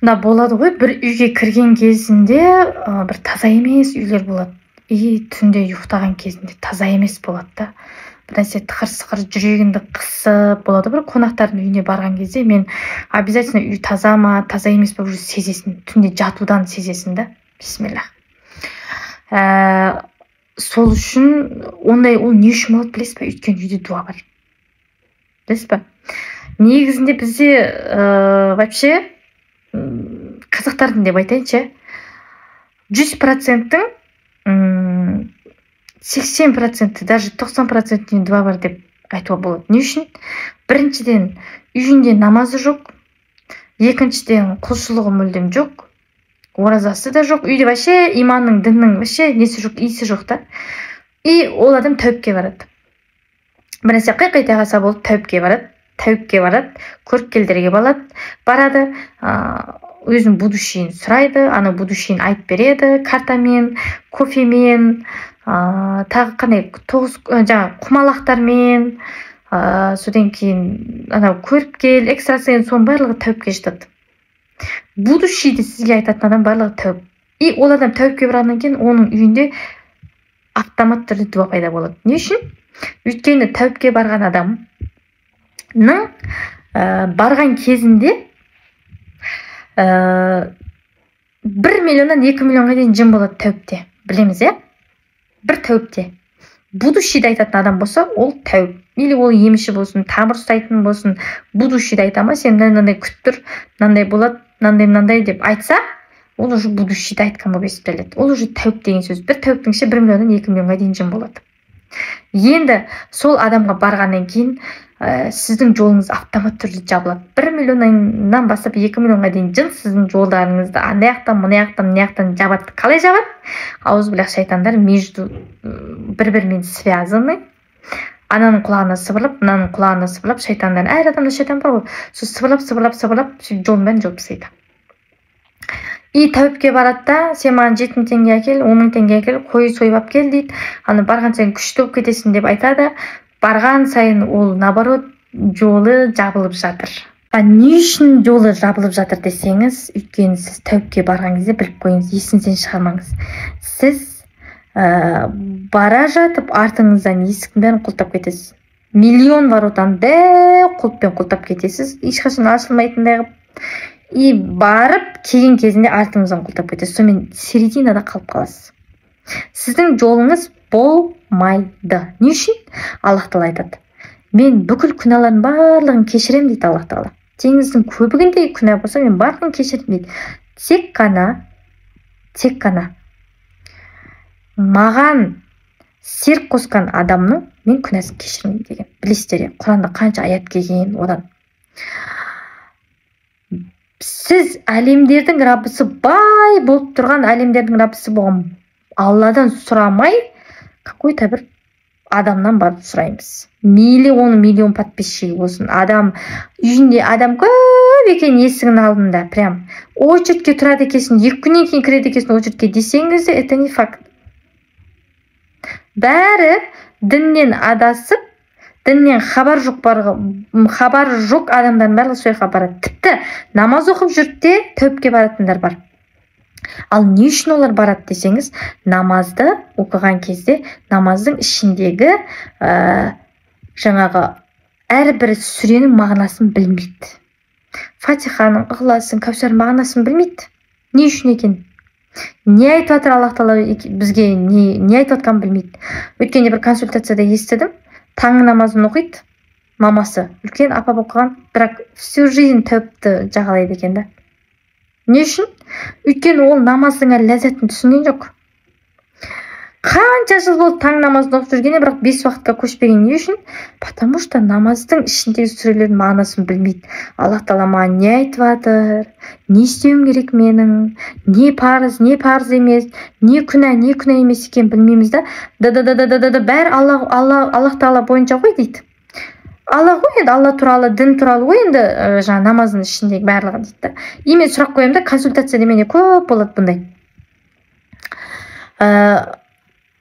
мына болады ғой, бір үйге кірген кезінде бір таза емес үйлер болады. И түнде ұйықтаған кезінде таза емес болады да. Бір нәрсе тықыр-сықыр жүрегіңді қысып болады. Бір қонақтардың үйіне барған кезде мен обязательно үй таза ма, таза емес пе уже сезесің. Түнде жатудан сезесің да. Бисмилlah. Сол үшін ондай ол не үшін болады білесіз бе? Өйткені үйде дуа бар. Білесіз бе? Негізінде бізде вообще қазақтардың деп айтайыншы, 100%-тің 80%, даже 90%-тен дуа бар деп айтуға болады. Не үшін? Біріншіден, үйінде намазы жоқ, екіншіден, құлшылығы мүлдем жоқ, оразасы да жоқ, үйде вообще иманның, діннің вообще несі жоқ, иісі жоқ та. И ол адам тәуіпке барады. Бір нәрсе қайта қалса болды, тәуіпке барады, көріпкелдерге барады, өзінің будущийін сұрайды, ана будущийін айтып береді, картамен, кофемен, тағы қандай құмалақтармен, содан кейін анау көріпкел, экстрасенс, соның барлығы тәуіпке жатады. Будущийді сізге айтатын адам барлығы тәуіп. И ол адам тәуіпке барғаннан кейін оның үйінде автомат түрде дуа пайда болады. Не үшін? Өйткені тәуіпке барған адамның барған кезінде 1 миллионнан 2 миллионға дейін жын болады тәуіпте. Білеміз, бір тәуіпте. Будущийді айтатын адам болса, ол тәуіп. Или ол емші болсын, тамыр ұстайтын болсын, будущийді айтама, сен мынандай күттір, мынандай болады, мынандай деп айтса, ол уже будущийді айтқан болып есептеледі. Ол уже тәуіп деген сөз. Бір тәуіптің іші 1 миллионнан 2 миллионға дейін жын болады. Енді сол адамға барғаннан кейін сіздің жолыңыз автомат түрде жабылады. 1 миллионнан бастап 2 миллионға дейін жын сіздің жолдарыңызды аяқтан жабады. Қалай жабады? Аузубилях шайтандар между бір-бірімен связаны. Ананың құлағына сыбырлап, мынаның құлағына сыбырлап, шайтандар, әр адамда шайтан бар ғой. Сол сыбырлап, жолын бәрін жауып тастайды. И тәуіпке барады да, сен маған 7 мың теңге әкел, 10 мың теңге әкел, қой сойып алып кел дейді. Аны барған сайын күшті болып кетесің деп айтады. Барған сайын ол наоборот жолы жабылып жатыр. Не үшін жолы жабылып жатыр десеңіз, өйткені сіз тәуіпке барған кезде біліп қойыңыз, есіңізден шығармаңыз. Сіз бара жатып артыңыздан есіктің бәрін құлтап кетесіз. Миллион воротаны дәу құлыппен құлтап кетесіз, ешқашан ашылмайтындай қылып. И барып келген кезінде артыңыздан құлтап кетесіз. Сонымен серединада қалып қаласыз. Сіздің жолыңыз болмайды. Не үшін? Аллах Тағала айтады. Мен бүкіл күнәлардың барлығын кешірем дейді Аллах Тағала. Теңіздің көбігіндей күнә болса, мен барлығын кешірем дейді. Тек қана маған серік қосқан адамның мен күнәсін кешірмеймін деген. Білесіздер, Құранда қанша аят келген одан. Сіз әлемдердің Раббысы бай болып тұрған әлемдердің Раббысы болған Алладан сұрамай, какой-то бір адамнан барып сұраймыз. Мейлі оны миллион подписчигі болсын. Үйінде адам көп екен есігінің алдында. Прям очередке тұрады екенсің, 2 күннен кейін кіреді екенсің очередке десеңіз де, это не факт. Бәрі діннен адасып, діннен хабар жоқ адамдардың барлығы сояққа барады. Тіпті намаз оқып жүріп те тәуіпке баратындар бар. Ал не үшін олар барады десеңіз, намазды оқыған кезде намаздың ішіндегі жаңағы әрбір сүренің мағынасын білмейді. Фатиханың, Ықыласын, Кәусар мағынасын білмейді. Не үшін екен? Не айтып жатыр Аллах Тағала бізге, не айтып жатқанын білмейді. Өткенде бір консультацияда естідім. Таң намазын оқиды, мамасы үлкен апа болып қалған, бірақ всю жизнь тәуіпті жағалайды екен да. Не үшін? Өйткені ол намаздың ләззатын түсінген жоқ. Қанша жыл болды таң намазын оқып жүргенде, бірақ 5 уақытқа көшпеген. Не үшін? Потому что намаздың ішіндегі сүрелердің мағынасын білмейді. Аллах Тағала маған не айтып жатыр? Не істеуім керек менің? Не парыз емес, не күнә емес екен білмейміз да. Бәрі Аллах Тағала бойынша ғой дейді. Алла ғой енді, Алла туралы, дін туралы ғой енді, жаңа намаздың ішіндегі барлығы дейді. И мен сұрақ қоямын да, консультация деменде көп болады бұндай.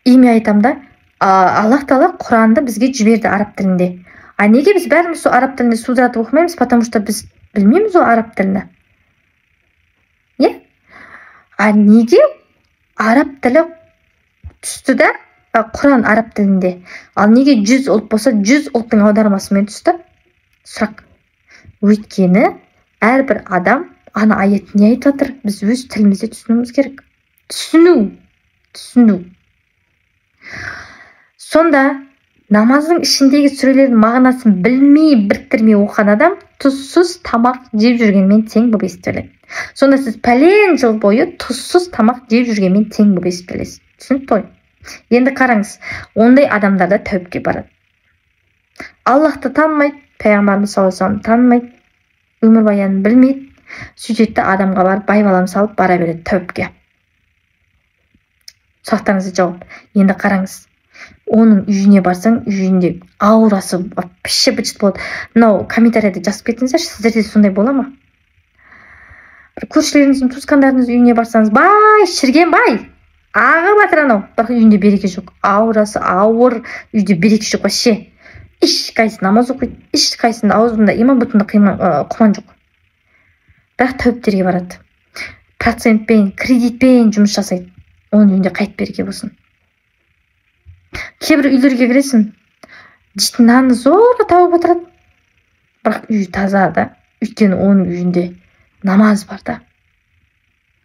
И мен айтам да, Аллах Тағала Құранды бізге жіберді араб тілінде. А неге біз бәріміз сол араб тілінде судыратып оқымаймыз? Потому что біз білмейміз ол араб тілін. неге араб тілі түсті да, Құран араб тілінде, ал неге 100 ұлт болса 100 ұлттың аудармасымен түсті? Сұрақ. Өйткені әрбір адам ана аят не айтып жатыр, біз өз тілімізде түсінуіміз керек. Түсіну. Сонда намаздың ішіндегі сүрелердің мағынасын білмей, біріктірмей оқыған адам тұзсыз тамақ жеп жүргенмен тең болып есептеледі. Сонда сіз пәлен жыл бойы тұзсыз тамақ жеп жүргенмен тең болып есептелесіз. Түсінікті ғой? Енді қараңыз, ондай адамдарда тәуіпке барады. Аллахты танымайды, пайғамбарымыз саллаллаху алейхи вассаламды танымайды, өмірбаянын білмейді, сөйтеді адамға барып байбалам салып бара береді тәуіпке. Сұрақтарыңызға жауап. Енді қараңыз, оның үйіне барсаң, үйінде аурасы піші-бічіт болады. Мынау комментарийде жазып кетіңіздерші, сіздерде сондай бола ма? Бір көршілеріңіздің, туысқандарыңыздың үйіне барсаңыз, бай, шірген бай, ағып жатыр анау, бірақ үйінде береке жоқ. Аурасы ауыр, үйде береке жоқ вообще. Ешқайсысы намаз оқиды, ешқайсының аузында иман бұтында құман жоқ. Бірақ тәуіптерге барады. Процентпен, кредитпен жұмыс жасайды. Оның үйінде қайт береке болсын. Кейбір үйлерге кіресің, жейтін нанды зорға тауып отырады. Бірақ үй таза да, өйткені оның үйінде намаз бар да.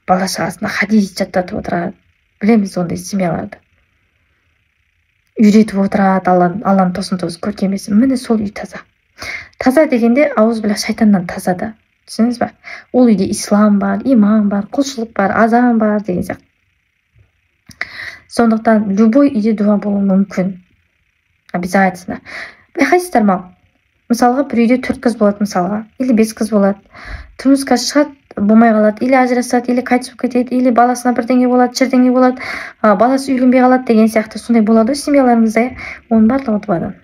Бала шағасына хадис жаттатып отырады. Білеміз ондай семьяларды. Үйретіп отырады, Алланың тосын көркемесін. Міне сол үй таза. Таза дегенде ауыз біле шайтаннан таза да. Түсініңіз ба? Ол үйде ислам бар, иман бар, құлшылық бар, азан бар деген сияқты. Сондықтан любой үйде дуа болуы мүмкін. Обязательно. Байқайсыздар ма? Мысалға бір үйде 4 қыз болады мысалға, или 5 қыз болады. Тұрмысқа шығады, болмай қалады, или ажырасады, или қайтыс болып кетеді, или баласына бірдеңе болады, жердеңе болады, баласы үйленбей қалады деген сияқты сондай болады семьяларыңызда. Оның барлығы дуадан.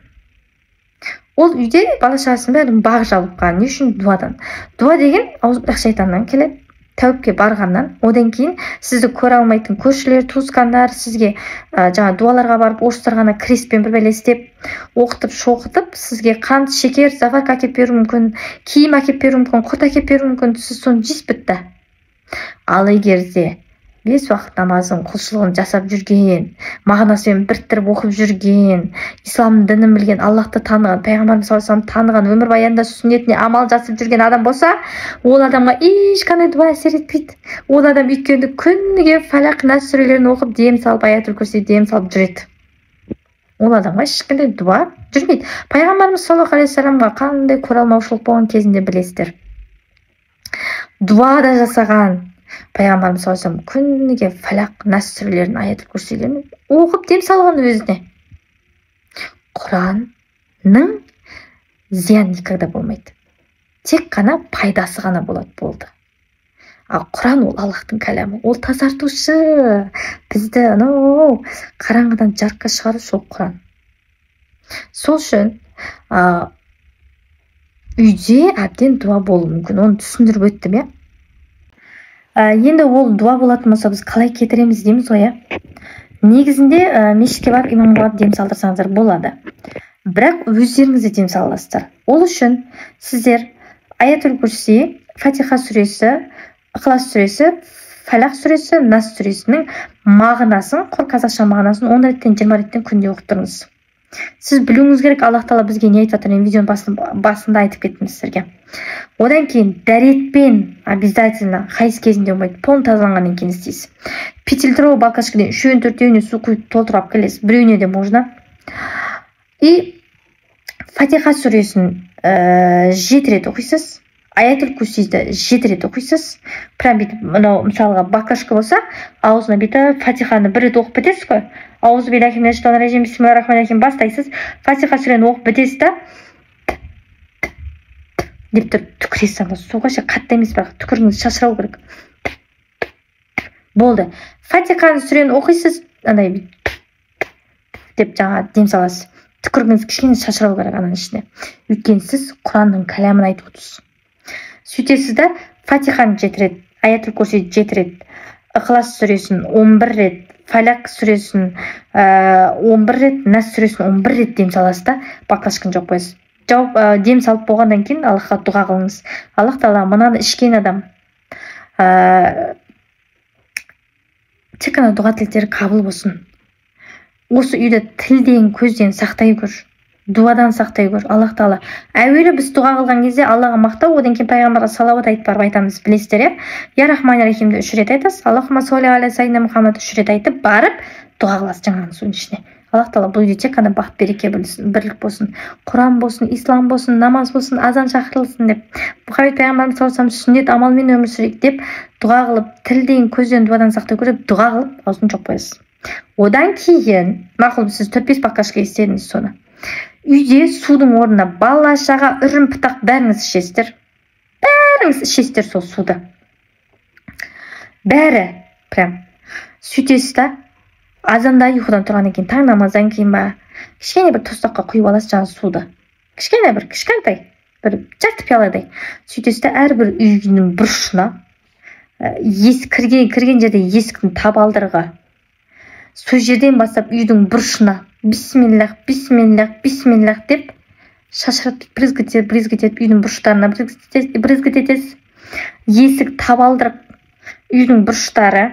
Ол үйде бала шағасының бәрін бағы жабылып қалған. Не үшін? Дуадан. Дуа деген ауыз бірақ шайтаннан келеді. Тәуіпке барғаннан, одан кейін сізді көре алмайтын көршілер, туысқандар сізге жаңа дуаларға барып орыстар ғана креспен бір бәле істеп, оқытып, шоқытып, сізге қант, шекер, заварка әкеп беруі мүмкін, киім әкеп беруі мүмкін, құрт әкеп беруі мүмкін, сіз соны жейсіз бітті. Ал егерде 5 уақыт намазын, құлшылығын жасап жүрген, мағынасын біріктіріп оқып жүрген, ислам дінін білген, Аллахты таныған, пайғамбарымыз саллаллаху алейхи вассаламды таныған, өмірбаянда сүннетіне амал жасап жүрген адам болса, ол адамға ешқандай дуа әсер етпейді. Ол адам өйткені күніге фалақ нас сүрелерін оқып, дем салып, аятул курси дем салып жүреді. Ол адамға ешқандай дуа жүрмейді. Пайғамбарымыз саллаллаху алейхи вассаламға қандай көреалмаушылық болған кезінде білесіздер. Дуа да жасаған пайғамбарымыз саллаллаху алейхи вассалам күніге фалақ нас сүрелерін, аятул курсилерін оқып дем салған өзіне. Құранның зиян никогда болмайды. Тек қана пайдасы ғана болады, болды. Ал Құран ол Аллахтың кәләмі, ол тазартушы, бізді қараңғыдан жарыққа шығару сол Құран. Сол үшін үйде әбден дуа болуы мүмкін. Оны түсіндіріп өттім, иә? Енді ол дуа болатын болса, біз қалай кетіреміз дейміз ғой, иә? Негізінде мешітке барып, имамға барып дем салдырсаңыздар болады. Бірақ өздеріңізде дем саласыздар. Ол үшін сіздер аятул курси, Фатиха сүресі, Ықылас сүресі, Фалақ сүресі, Нас сүресінің мағынасын, құр қазақша мағынасын 10 реттен 20 реттен күнде оқып тұрыңыз. Сіз білуіңіз керек, Аллах Тағала бізге не айтып жатыр, видеоның басында айтып кеттім сіздерге. Одан кейін дәретпен обязательно хайыз кезінде болмайды, полын тазаланғаннан кейін істейсіз. 5-литровый баклажкадан 3-4-еуіне су құйып толтырып келесіз, біреуіне де можно. И Фатиха сүресін 7 рет оқисыз. Аятул курсиді 7 рет оқисыз. Прям бүйтіп, мынау мысалға баклажка болса, аузына бүйтіп Фатиханы 1 рет оқып бітесіз ғой. Аузу биллахи минаш шайтанир раджим, бисмиллахир-рахманир-рахим бастайсыз. Фатиха сүрені оқып бітесіз да, деп тұрып түкіресіз ана суға, қатты емес, бірақ түкіріңіз шашырау керек. Болды. Фатиханы сүрені оқисыз, андай деп жаңа дем саласыз. Түкіріңіз кішкене шашырау керек ананың ішіне. Өйткені сіз Құранның кәләмін айтып отырсыз. Сөйтесіз да Фатиханы 7 рет, аятул курси 7 рет, Ықылас сүресін 11 рет, Фалақ сүресін 11 рет, Нас сүресін 11 рет дем саласыз да, баклажканы жауып қоясыз. Дем салып болғаннан кейін Аллахқа дұға қылыңыз. Аллах Тағала мынаны ішкен адам тек қана дұға тілектері қабыл болсын. Осы үйді тілден, көзден сақтай көр. Дуадан сақтай көр. Аллах Тағала. Әуелі біз дұға қылған кезде Аллаға мақтау, одан кейін пайғамбарға салауат айтып барып айтамыз, білесіздер, иә? Я Рахман Рахимді 3 рет айтасыз. Аллахума солли аля сайдина Мұхаммад 3 рет айтып барып дұға қыласыз жаңағы судың ішіне. Аллах Тағала бұл үйде тек қана бақыт береке бірлік болсын, Құран болсын, ислам болсын, намаз болсын, азан шақырылсын деп. Мұхаммед пайғамбарымыз саллаллаху алейхи сүннет амалмен өмір сүрейік деп дұға қылып, тілден, көзден, дуадан сақтай көріп, дұға қылып, аузын жауып қоясыз. Одан кейін, мақұл сіз 4-5 бақашқа істедіңіз соны. Үйде судың орнына бала шаға, үрім пытақ бәріңіз ішесіздер. Бәріңіз ішесіздер сол суды. Бәрі прям сөйтесіз да, азанда ұйқыдан тұрғаннан кейін, таң намаздан кейін ба, кішкене бір тостаққа құйып аласыз жаңағы суды. Кішкене бір кішкентай, бір жарты пияладай. Сөйтесіз де әрбір үйдің бұрышына, кірген жерде есіктің табалдырығы, сол жерден бастап үйдің бұрышына бисмиллах, бисмиллах, бисмиллах деп шашыратып брызгітеп үйдің бұрыштарына брызгітесіз. Есік, табалдырық, үйдің бұрыштары.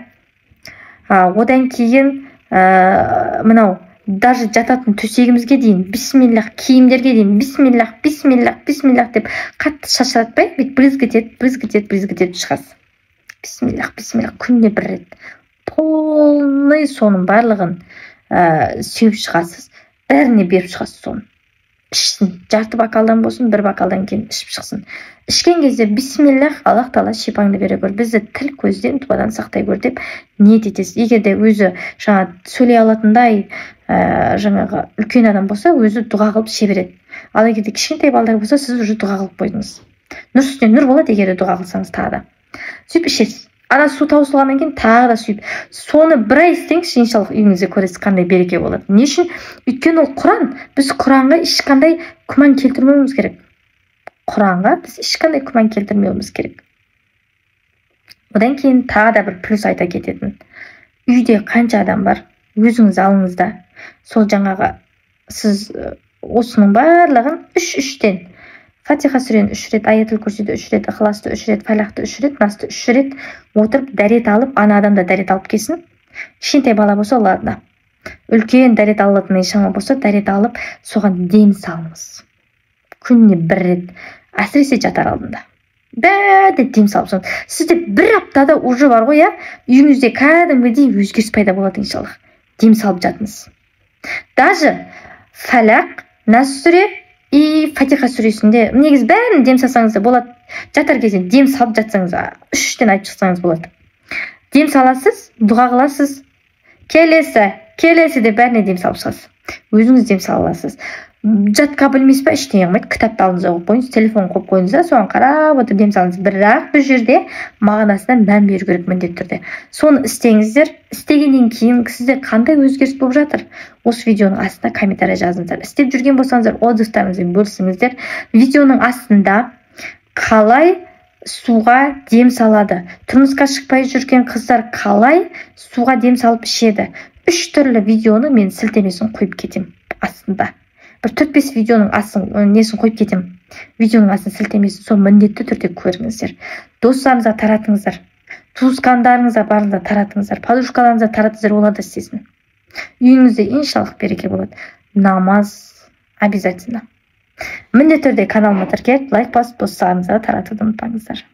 Одан кейін мынау даже жататын төсегімізге дейін бисмиллах, киімдерге дейін бисмиллах, бисмиллах, бисмиллах деп қатты шашыратпай брызгітеп шығасыз. Бисмиллах, бисмиллах, күніне бір рет. Полный соның барлығын сеуіп шығасыз. Бәріне беріп шығасыз соны. Ішсін. Жарты бокалдан болсын, бір бокалдан кейін ішіп шықсын. Ішкен кезде бисмиллах, Аллах Тағала шипаңды бере көр. Бізді тіл, көзден, дуадан сақтай көр деп ниет етесіз. Егер де өзі жаңа сөйлей алатындай жаңағы үлкен адам болса, өзі дұға қылып шебереді. Ал егер де кішкентай балалар болса, сіз уже дұға қылып қойдыңыз. Нұр үстіне нұр болады, егер де дұға қылсаңыз тағы да. Сөйтіп ішесіз. Ана су таусылғаннан кейін тағы да сүйіп. Соны бір ай істеңізші, иншаллах үйіңізде көресіз қандай береке болады. Не үшін? Өйткені ол Құран. Біз Құранға ешқандай күмән келтірмеуіміз керек. Құранға біз ешқандай күмән келтірмеуіміз керек. Одан кейін тағы да бір плюс айта кететін. Үйде қанша адам бар? Өзіңіз алыңызда. Сол жаңағы сіз осының барлығын 3-3-тен Фатиха сүрені 3 рет, Аятул Курсиді 3 рет, Ихласты 3 рет, Фалахты 3 рет, Насты 3 рет отырып, дәрет алып, ана адам да дәрет алып келсін. Кішкентай бала болса, оларда. Үлкен дәрет алатын шама болса, дәрет алып, соған дем салыңыз. Күніне бір рет, әсіресе жатар алдында. Бәрі дем салып соң. Сізде бір аптада уже бар ғой, үйіңізде кәдімгідей өзгеріс пайда болады иншаллах. Дем салып жатыңыз. Даже Фалақ, Нас сүре и Фатиха сүресінде негіз бәрін дем салсаңыз да болады. Жатар кезде дем салып жатсаңыз, 3-тен айтып шықсаңыз болады. Дем саласыз, дұға қыласыз. Келесі де бәріне дем салып шығасыз. Өзіңіз дем сала аласыз. Жатқа білмейсіз ба, ештеңе қылмайды. Кітапты алдыңызға қойып қойыңыз, телефон қойып қойыңыз да, соған қарап отырып дем салыңыз. Бірақ бұл жерде мағынасына мән беру керек міндетті түрде. Соны істеңіздер. Істегеннен кейін сізде қандай өзгеріс болып жатыр? Осы видеоның астына комментарий жазыңыздар. Істеп жүрген болсаңыздар, отзывтарыңызбен бөлісіңіздер. Видеоның астында қалай суға дем салады, тұрмысқа шықпай жүрген қыздар қалай суға дем салып ішеді. 3 түрлі видеоны мен сілтемесін қойып кетем астында. Бір 4-5 видеоның несін қойып кетем. Видеоның астын сілтемесін, сол міндетті түрде көріңіздер. Достарыңызға таратыңыздар. Туысқандарыңызға барлығына таратыңыздар. Подружкаларыңызға таратыңыздар, олар да істесін. Үйіңізде иншаллах береке болады. Намаз обязательно. Міндетті түрде каналыма тіркеліп, лайк басып, достарыңызға таратуды ұмытпаңыздар.